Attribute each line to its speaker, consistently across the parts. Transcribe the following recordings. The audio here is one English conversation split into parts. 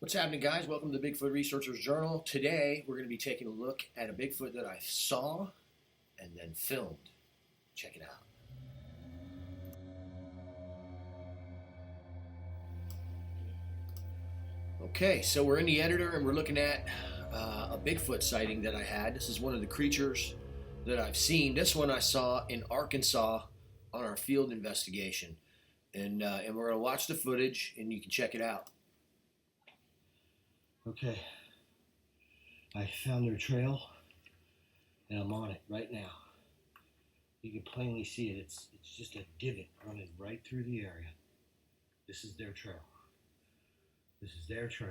Speaker 1: What's happening, guys? Welcome to the Bigfoot Researcher's Journal. Today, we're going to be taking a look at a Bigfoot that I saw and then filmed. Check it out. Okay, so we're in the editor and we're looking at a Bigfoot sighting that I had. This is one of the creatures that I've seen. This one I saw in Arkansas on our field investigation. And we're going to watch the footage and you can check it out.
Speaker 2: Okay, I found their trail and I'm on it right now. You can plainly see it. It's just a divot running right through the area. This is their trail. This is their trail.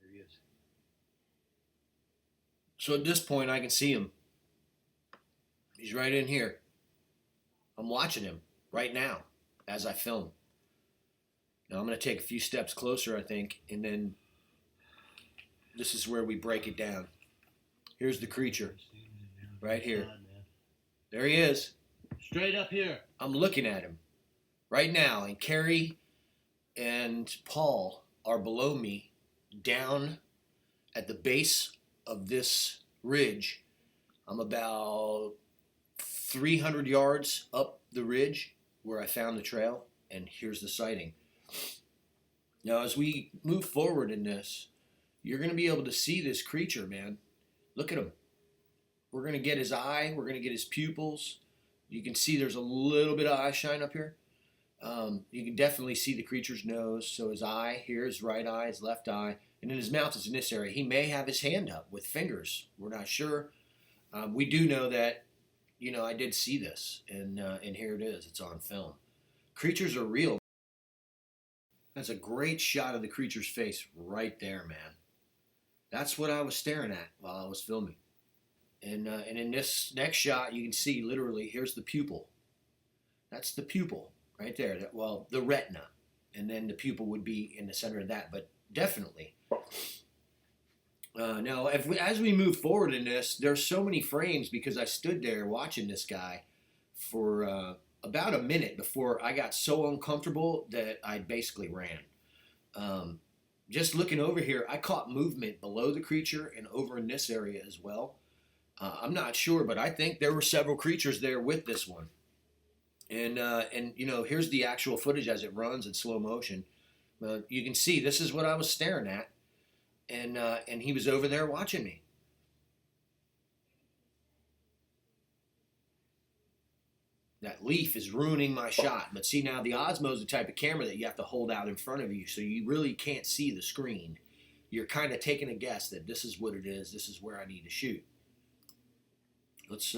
Speaker 2: There he is.
Speaker 1: So at this point, I can see him. He's right in here. I'm watching him right now as I film. Now I'm going to take a few steps closer, I think, and then this is where we break it down. Here's the creature right here. There he is.
Speaker 2: Straight up here.
Speaker 1: I'm looking at him right now, and Carrie and Paul are below me down at the base of this ridge. I'm about 300 yards up the ridge where I found the trail, and here's the sighting. Now, as we move forward in this, you're going to be able to see this creature, man. Look at him. We're going to get his eye. We're going to get his pupils. You can see there's a little bit of eye shine up here. You can definitely see the creature's nose. So his eye here, his right eye, his left eye, and then his mouth is in this area. He may have his hand up with fingers. We're not sure. We do know that, I did see this, and here it is. It's on film. Creatures are real. That's a great shot of the creature's face right there, man. That's what I was staring at while I was filming. And in this next shot, you can see literally, here's the pupil. That's the pupil right there. The retina. And then the pupil would be in the center of that. But definitely. Now, as we move forward in this, there's so many frames because I stood there watching this guy for about a minute before I got so uncomfortable that I basically ran. Just looking over here, I caught movement below the creature and over in this area as well. I'm not sure, but I think there were several creatures there with this one. And here's the actual footage as it runs in slow motion. You can see this is what I was staring at, and he was over there watching me. That leaf is ruining my shot. But see, now the Osmo is the type of camera that you have to hold out in front of you, so you really can't see the screen. You're kind of taking a guess that this is what it is. This is where I need to shoot. Let's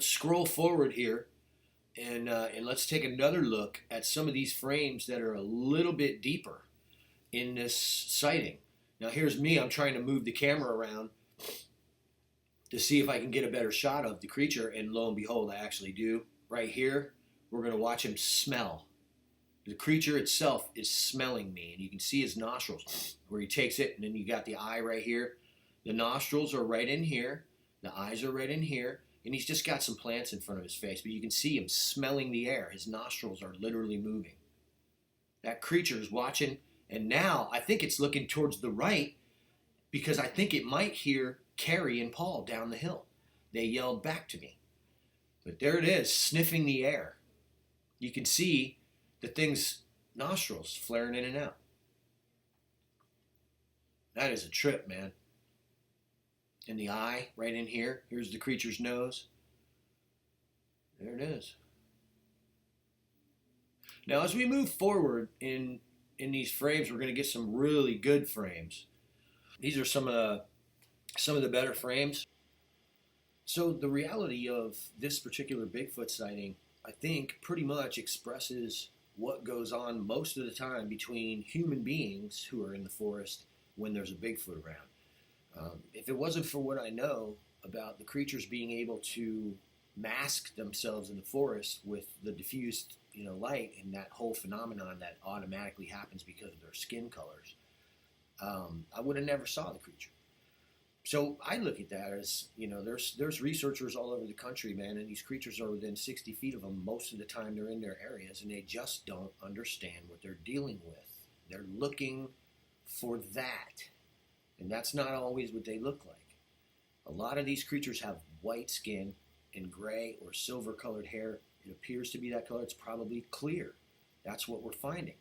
Speaker 1: scroll forward here, and let's take another look at some of these frames that are a little bit deeper in this sighting. Now here's me. I'm trying to move the camera around to see if I can get a better shot of the creature, and lo and behold, I actually do. Right here, we're going to watch him smell. The creature itself is smelling me, and you can see his nostrils where he takes it, and then you got the eye right here. The nostrils are right in here. The eyes are right in here, and he's just got some plants in front of his face, but you can see him smelling the air. His nostrils are literally moving. That creature is watching, and now I think it's looking towards the right because I think it might hear Carrie and Paul down the hill. They yelled back to me. But there it is, sniffing the air. You can see the thing's nostrils flaring in and out. That is a trip, man. And the eye right in here. Here's the creature's nose. There it is. Now, as we move forward in these frames, we're going to get some really good frames. These are some of the better frames. So the reality of this particular Bigfoot sighting, I think, pretty much expresses what goes on most of the time between human beings who are in the forest when there's a Bigfoot around. If it wasn't for what I know about the creatures being able to mask themselves in the forest with the diffused light and that whole phenomenon that automatically happens because of their skin colors, I would have never saw the creature. So I look at that as, there's researchers all over the country, man, and these creatures are within 60 feet of them most of the time. They're in their areas, and they just don't understand what they're dealing with. They're looking for that, and that's not always what they look like. A lot of these creatures have white skin and gray or silver colored hair. It appears to be that color. It's probably clear. That's what we're finding.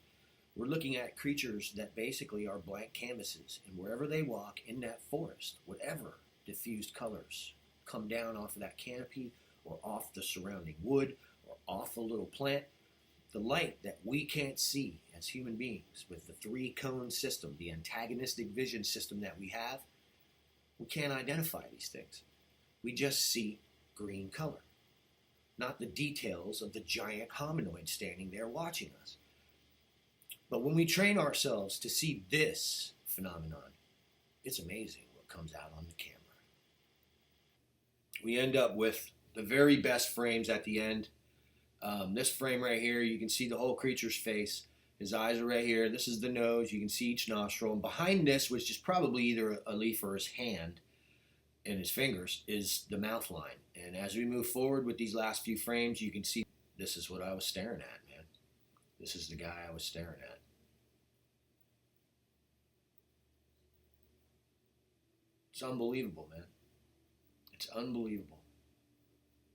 Speaker 1: We're looking at creatures that basically are blank canvases, and wherever they walk in that forest, whatever diffused colors come down off of that canopy or off the surrounding wood or off a little plant, the light that we can't see as human beings with the three-cone system, the antagonistic vision system that we have, we can't identify these things. We just see green color, not the details of the giant hominoid standing there watching us. But when we train ourselves to see this phenomenon, it's amazing what comes out on the camera. We end up with the very best frames at the end. This frame right here, you can see the whole creature's face. His eyes are right here. This is the nose. You can see each nostril. And behind this, which is probably either a leaf or his hand and his fingers, is the mouth line. And as we move forward with these last few frames, you can see this is what I was staring at, man. This is the guy I was staring at. It's unbelievable, man. It's unbelievable.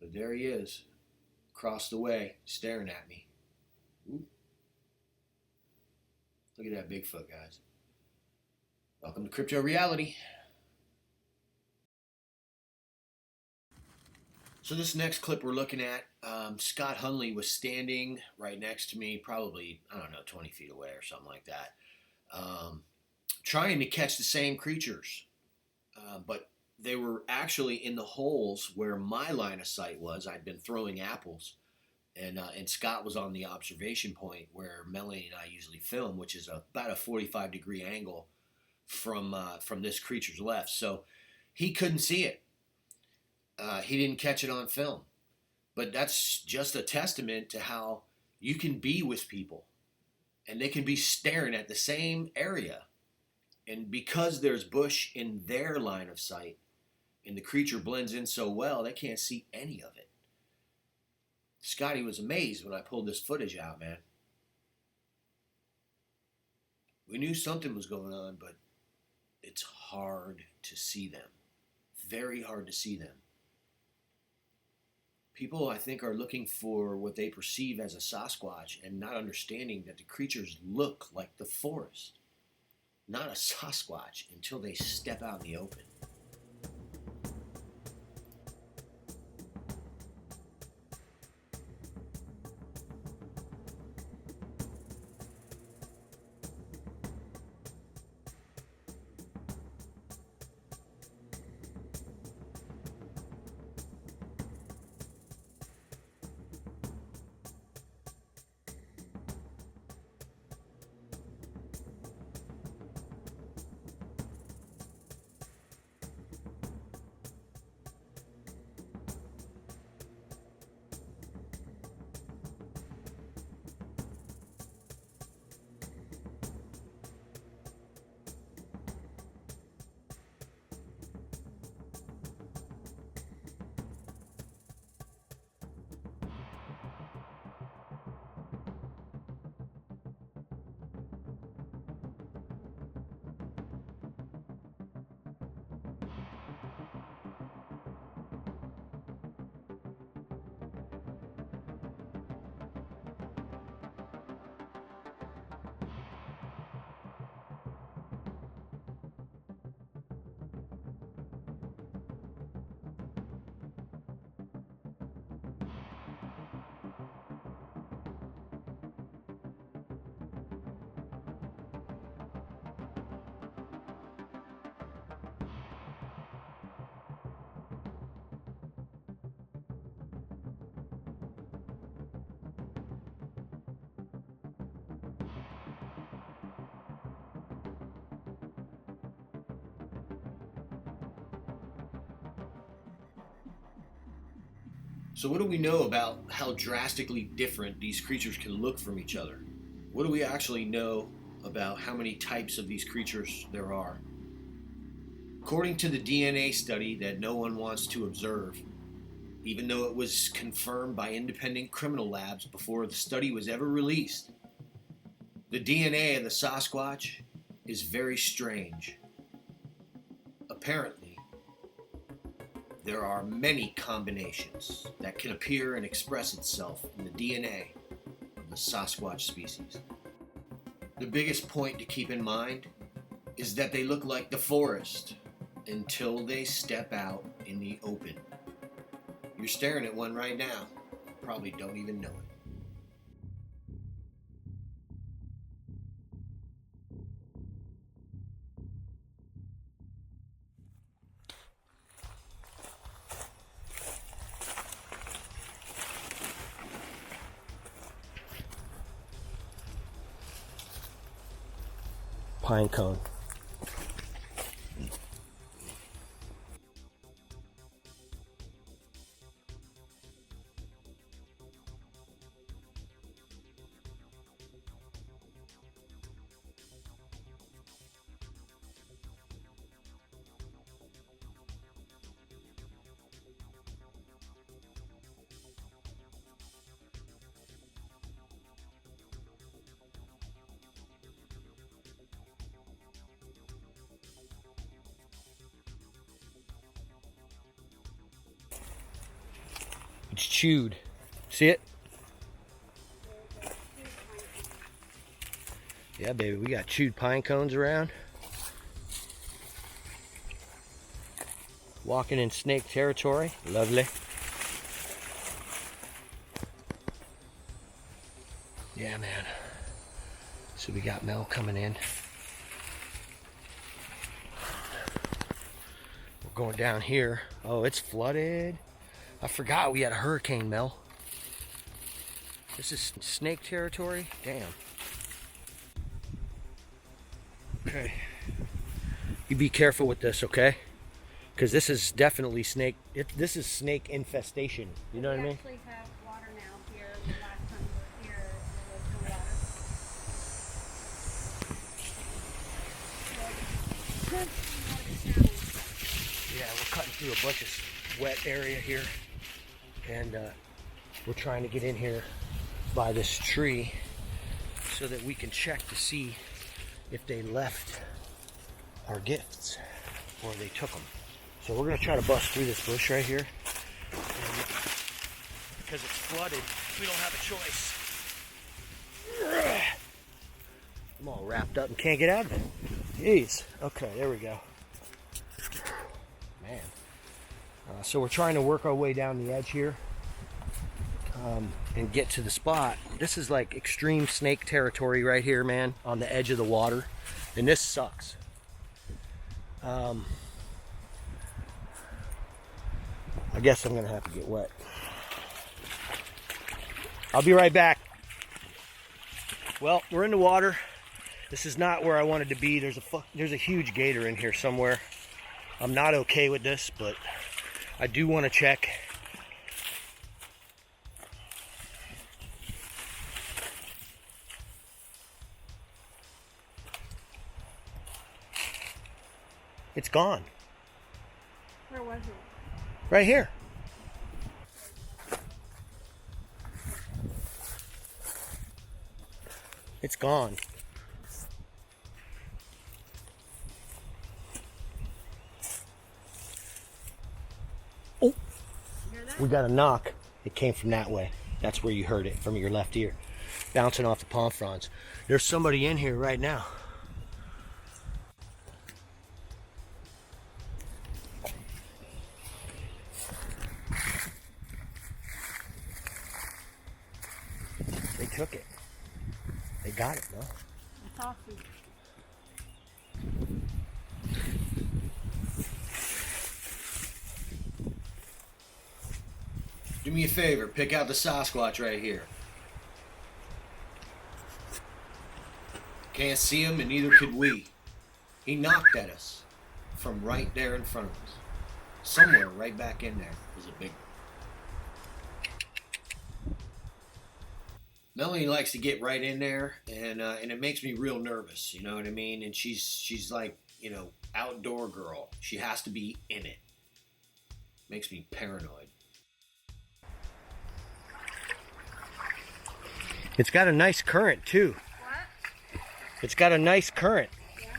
Speaker 1: But there he is, across the way, staring at me. Ooh. Look at that Bigfoot, guys. Welcome to Crypto Reality. So this next clip we're looking at, Scott Hunley was standing right next to me, probably, 20 feet away or something like that, trying to catch the same creatures. But they were actually in the holes where my line of sight was. I'd been throwing apples, and Scott was on the observation point where Melanie and I usually film, which is about a 45-degree angle from this creature's left. So he couldn't see it. He didn't catch it on film. But that's just a testament to how you can be with people, and they can be staring at the same area. And because there's bush in their line of sight and the creature blends in so well, they can't see any of it. Scotty was amazed when I pulled this footage out, man. We knew something was going on, but it's hard to see them. Very hard to see them. People, I think, are looking for what they perceive as a Sasquatch and not understanding that the creatures look like the forest. Not a Sasquatch until they step out in the open. So what do we know about how drastically different these creatures can look from each other? What do we actually know about how many types of these creatures there are? According to the DNA study that no one wants to observe, even though it was confirmed by independent criminal labs before the study was ever released, the DNA of the Sasquatch is very strange. Apparently, there are many combinations that can appear and express itself in the DNA of the Sasquatch species. The biggest point to keep in mind is that they look like the forest until they step out in the open. You're staring at one right now. Probably don't even know it.
Speaker 2: Pine cone. It's chewed. See it? Yeah, baby, we got chewed pine cones around. Walking in snake territory. Lovely. Yeah, man. So we got Mel coming in. We're going down here. Oh, it's flooded. I forgot we had a hurricane, Mel. This is snake territory? Damn. Okay. You be careful with this, okay? Because this is definitely snake. This is snake infestation. You know what I mean?
Speaker 3: We actually have water now here. The last time we were here, there was no water.
Speaker 2: Yeah, we're cutting through a bunch of wet area here. And we're trying to get in here by this tree so that we can check to see if they left our gifts or they took them. So we're going to try to bust through this bush right here. And because it's flooded, we don't have a choice. I'm all wrapped up and can't get out of it. Jeez. Okay, there we go. Man. So we're trying to work our way down the edge here and get to the spot. This is like extreme snake territory right here, man, on the edge of the water. And this sucks. I guess I'm going to have to get wet. I'll be right back. Well, we're in the water. This is not where I wanted to be. There's a huge gator in here somewhere. I'm not okay with this, but I do want to check. It's gone.
Speaker 3: Where was it?
Speaker 2: Right here. It's gone. Oh, we got a knock. It came from that way. That's where you heard it, from your left ear. Bouncing off the palm fronds. There's somebody in here right now. They took it. They got it, though.
Speaker 3: It's awesome.
Speaker 1: Do me a favor, pick out the Sasquatch right here. Can't see him, and neither could we. He knocked at us from right there in front of us. Somewhere right back in there was a big one. Melanie likes to get right in there, and it makes me real nervous. You know what I mean? And she's like, outdoor girl. She has to be in it. Makes me paranoid.
Speaker 2: It's got a nice current too.
Speaker 3: What?
Speaker 2: It's got a nice current.
Speaker 3: Yeah.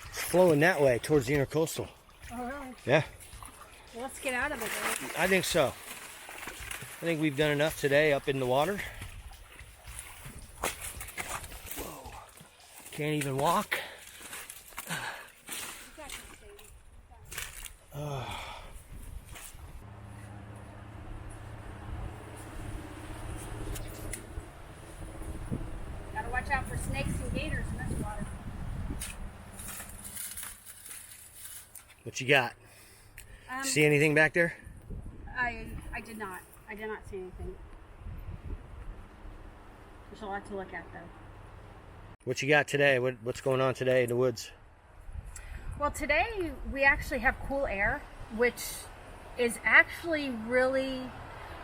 Speaker 2: It's flowing that way towards the intercoastal.
Speaker 3: Oh, really?
Speaker 2: Yeah,
Speaker 3: Well, let's get out of it, then.
Speaker 2: I think so. I think we've done enough today up in the water. Whoa. Can't even walk.
Speaker 3: You got this, baby. Gotta watch out for snakes and gators in this water.
Speaker 2: What you got?
Speaker 3: Um,
Speaker 2: See anything back there?
Speaker 3: I did not. I did not see anything. There's a lot to look at, though.
Speaker 2: What you got today? What's going on today in the woods?
Speaker 3: Well, today we actually have cool air, which is actually really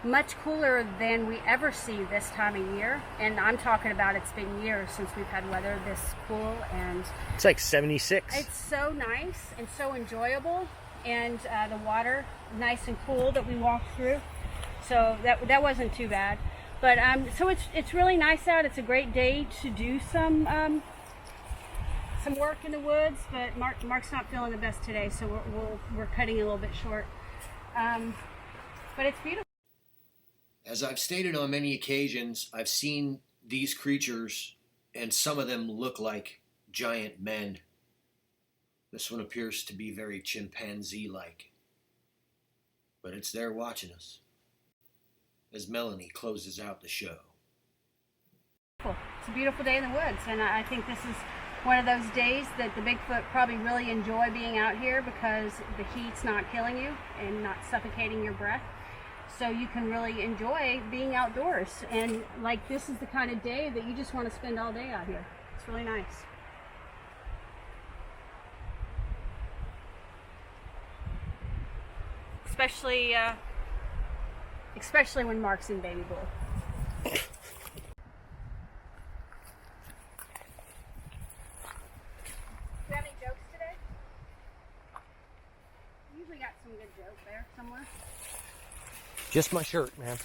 Speaker 3: much cooler than we ever see this time of year. And I'm talking about it's been years since we've had weather this cool, and
Speaker 2: It's like 76.
Speaker 3: it's so nice and so enjoyable, and the water nice and cool that we walked through. So that wasn't too bad. But so it's really nice out. It's a great day to do some work in the woods. But Mark's not feeling the best today, so we're cutting a little bit short. But it's beautiful.
Speaker 1: As I've stated on many occasions, I've seen these creatures, and some of them look like giant men. This one appears to be very chimpanzee-like. But it's there watching us as Melanie closes out the show.
Speaker 3: It's a beautiful day in the woods, and I think this is one of those days that the Bigfoot probably really enjoy being out here because the heat's not killing you and not suffocating your breath. So you can really enjoy being outdoors, and like this is the kind of day that you just want to spend all day out here. It's really nice. Especially when Mark's in baby blue. Do you have any jokes today? You usually got some good jokes there somewhere.
Speaker 2: Just my shirt, man.